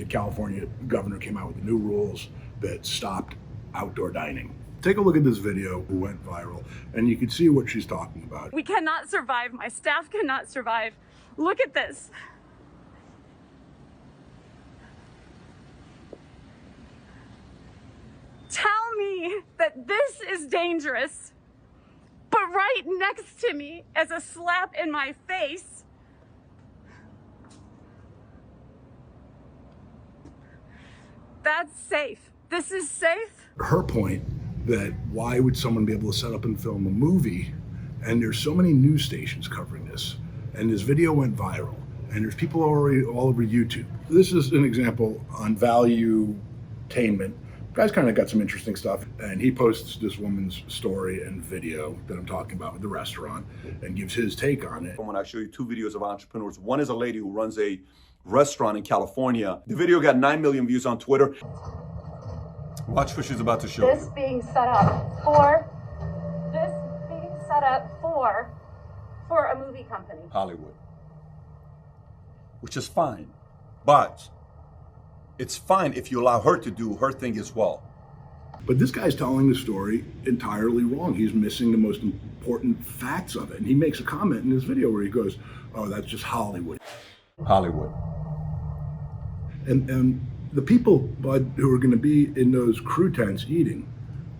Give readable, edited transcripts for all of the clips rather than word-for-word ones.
California governor came out with the new rules that stopped outdoor dining. Take a look at this video who went viral, and you can see what she's talking about. We cannot survive. My staff cannot survive. Look at this. Tell me that this is dangerous, but right next to me as a slap in my face, that's safe. This is safe. Her point that why would someone be able to set up and film a movie, and there's so many news stations covering this, and this video went viral, and there's people already all over YouTube. This is an example on Valuetainment. Guy's kind of got some interesting stuff, and he posts this woman's story and video that I'm talking about with the restaurant and gives his take on it. When I show you two videos of entrepreneurs, one is a lady who runs a restaurant in California. The video got 9 million views on Twitter. Watch what she's about to show. This being set up for a movie company. Hollywood. Which is fine. But it's fine if you allow her to do her thing as well. But this guy's telling the story entirely wrong. He's missing the most important facts of it. And he makes a comment in this video where he goes, oh, that's just Hollywood. Hollywood. And the people, Bud, who are going to be in those crew tents eating,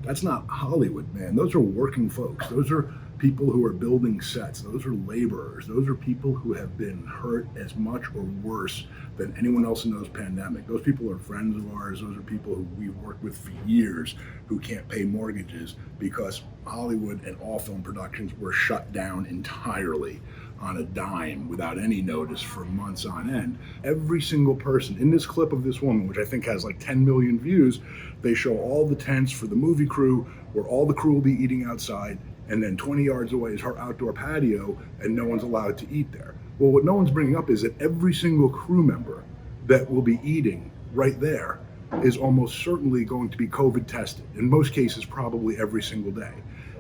that's not Hollywood, man. Those are working folks. Those are people who are building sets. Those are laborers. Those are people who have been hurt as much or worse than anyone else in this pandemic. Those people are friends of ours. Those are people who we've worked with for years who can't pay mortgages because Hollywood and all film productions were shut down entirely on a dime without any notice for months on end. Every single person in this clip of this woman, which I think has like 10 million views, they show all the tents for the movie crew where all the crew will be eating outside, and then 20 yards away is her outdoor patio and no one's allowed to eat there. Well, what no one's bringing up is that every single crew member that will be eating right there is almost certainly going to be COVID tested, in most cases probably every single day.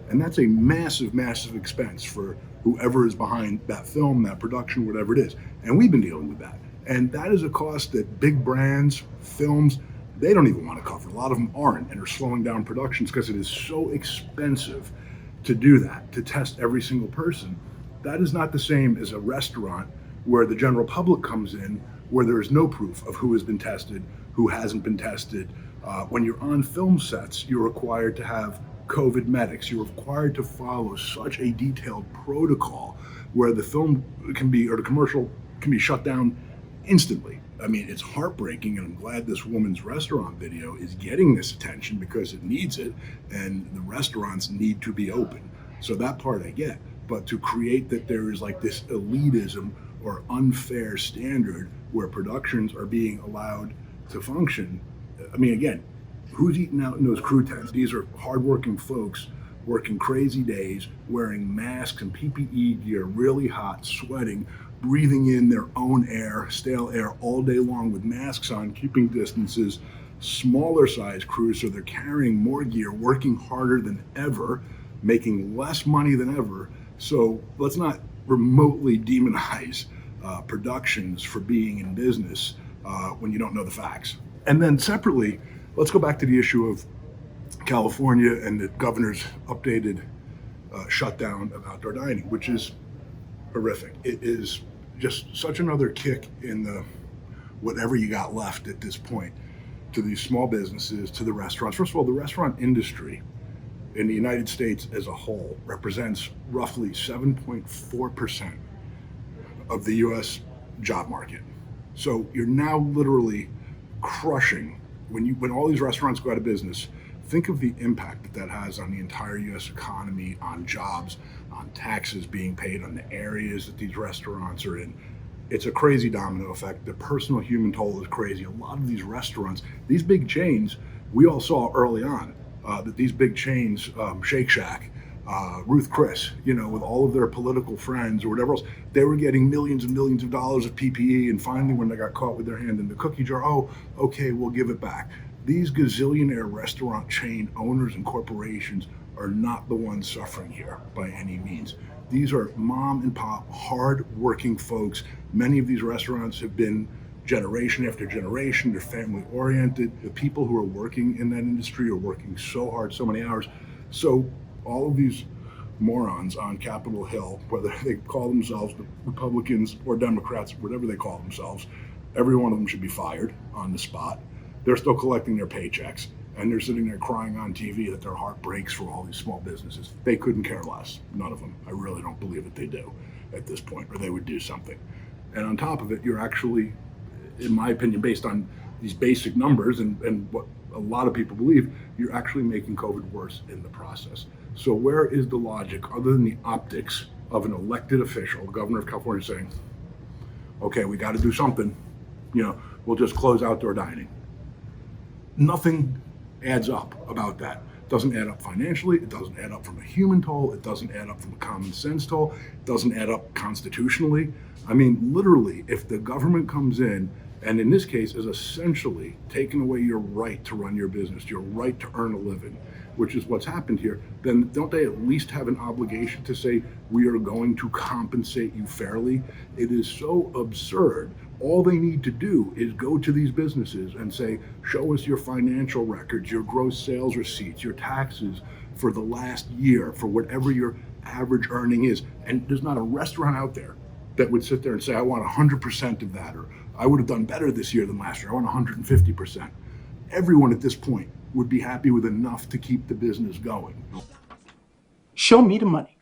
And that's a massive, massive expense for whoever is behind that film, that production, whatever it is. And we've been dealing with that. And that is a cost that big brands, films, they don't even want to cover. A lot of them aren't and are slowing down productions because it is so expensive to do that, to test every single person. That is not the same as a restaurant where the general public comes in, where there is no proof of who has been tested, who hasn't been tested. When you're on film sets, you're required to have COVID medics. You're required to follow such a detailed protocol where the film can be, or the commercial can be shut down instantly. I mean, it's heartbreaking, and I'm glad this woman's restaurant video is getting this attention because it needs it, and the restaurants need to be open. So that part I get. But to create that there is like this elitism or unfair standard where productions are being allowed to function, I mean, again, who's eating out in those crew tents? These are hardworking folks working crazy days, wearing masks and PPE gear, really hot, sweating, breathing in their own air, stale air all day long with masks on, keeping distances, smaller size crews, so they're carrying more gear, working harder than ever, making less money than ever. So let's not remotely demonize productions for being in business when you don't know the facts. And then separately, let's go back to the issue of California and the governor's updated shutdown of outdoor dining, which is horrific. It is just such another kick in the whatever you got left at this point to these small businesses, to the restaurants. First of all, the restaurant industry in the United States as a whole represents roughly 7.4% of the US job market. So you're now literally crushing, when all these restaurants go out of business, think of the impact that has on the entire US economy, on jobs, on taxes being paid, on the areas that these restaurants are in. It's a crazy domino effect. The personal human toll is crazy. A lot of these restaurants, these big chains, we all saw early on that these big chains, Shake Shack, Ruth Chris, with all of their political friends or whatever else, they were getting millions and millions of dollars of PPE, and finally when they got caught with their hand in the cookie jar, oh, okay, we'll give it back. These gazillionaire restaurant chain owners and corporations are not the ones suffering here by any means. These are mom and pop, hard-working folks. Many of these restaurants have been generation after generation. They're family oriented. The people who are working in that industry are working so hard, so many hours. So all of these morons on Capitol Hill, whether they call themselves Republicans or Democrats, whatever they call themselves, every one of them should be fired on the spot. They're still collecting their paychecks, and they're sitting there crying on TV that their heart breaks for all these small businesses. They couldn't care less. None of them. I really don't believe that they do at this point, or they would do something. And on top of it, you're actually, in my opinion, based on these basic numbers and what a lot of people believe, you're actually making COVID worse in the process. So where is the logic, other than the optics of an elected official, the governor of California, saying, okay, we got to do something, we'll just close outdoor dining? Nothing adds up about that. It doesn't add up financially, it doesn't add up from a human toll, it doesn't add up from a common sense toll, it doesn't add up constitutionally. I mean, literally, if the government comes in and in this case is essentially taking away your right to run your business, your right to earn a living, which is what's happened here, then don't they at least have an obligation to say, we are going to compensate you fairly? It is so absurd. All they need to do is go to these businesses and say, show us your financial records, your gross sales receipts, your taxes for the last year, for whatever your average earning is. And there's not a restaurant out there that would sit there and say, I want 100% of that, or I would have done better this year than last year, I want 150%. Everyone at this point would be happy with enough to keep the business going. Show me the money.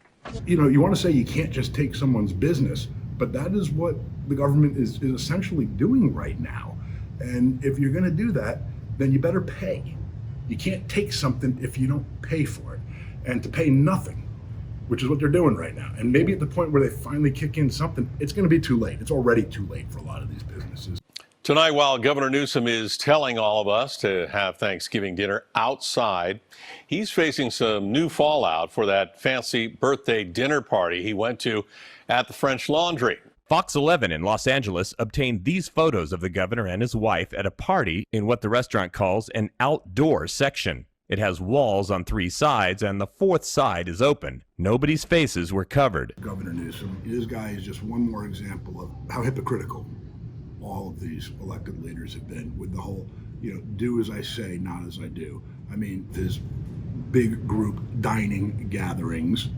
You want to say you can't just take someone's business, but that is what the government is essentially doing right now. And if you're going to do that, then you better pay. You can't take something if you don't pay for it. And to pay nothing, which is what they're doing right now. And maybe at the point where they finally kick in something, it's going to be too late. It's already too late for a lot of these businesses. Tonight, while Governor Newsom is telling all of us to have Thanksgiving dinner outside, he's facing some new fallout for that fancy birthday dinner party he went to at the French Laundry. Fox 11 in Los Angeles obtained these photos of the governor and his wife at a party in what the restaurant calls an outdoor section. It has walls on 3 sides, and the 4th side is open. Nobody's faces were covered. Governor Newsom, this guy is just one more example of how hypocritical all of these elected leaders have been with the whole, do as I say, not as I do. I mean, his big group dining gatherings,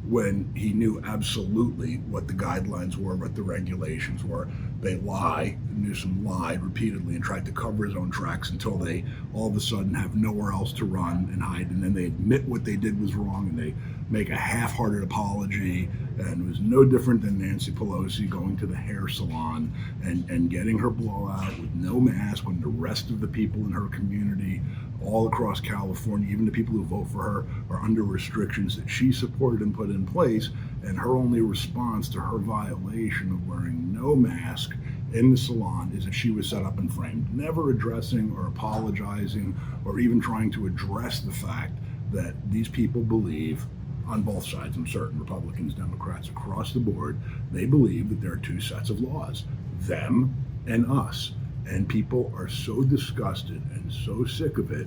when he knew absolutely what the guidelines were, what the regulations were. They lie. Newsom lied repeatedly and tried to cover his own tracks until they all of a sudden have nowhere else to run and hide. And then they admit what they did was wrong and they make a half-hearted apology. And it was no different than Nancy Pelosi going to the hair salon and getting her blowout with no mask when the rest of the people in her community all across California, even the people who vote for her, are under restrictions that she supported and put in place. And her only response to her violation of wearing no mask in the salon is that she was set up and framed, never addressing or apologizing or even trying to address the fact that these people believe, on both sides, I'm certain, Republicans, Democrats, across the board, they believe that there are 2 sets of laws, them and us. And people are so disgusted and so sick of it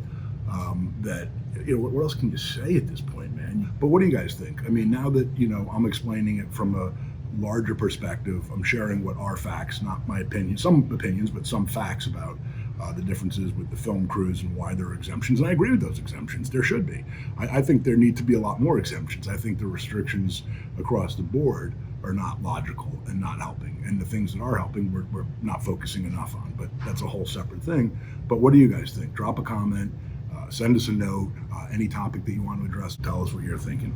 that, what else can you say at this point, man? But what do you guys think? I mean, now that, I'm explaining it from a larger perspective, I'm sharing what are facts, not my opinion, some opinions, but some facts about the differences with the film crews and why there are exemptions. And I agree with those exemptions. There should be. I think there need to be a lot more exemptions. I think the restrictions across the board are not logical and not helping. And the things that are helping, we're not focusing enough on. But that's a whole separate thing. But what do you guys think? Drop a comment, send us a note, any topic that you want to address, tell us what you're thinking.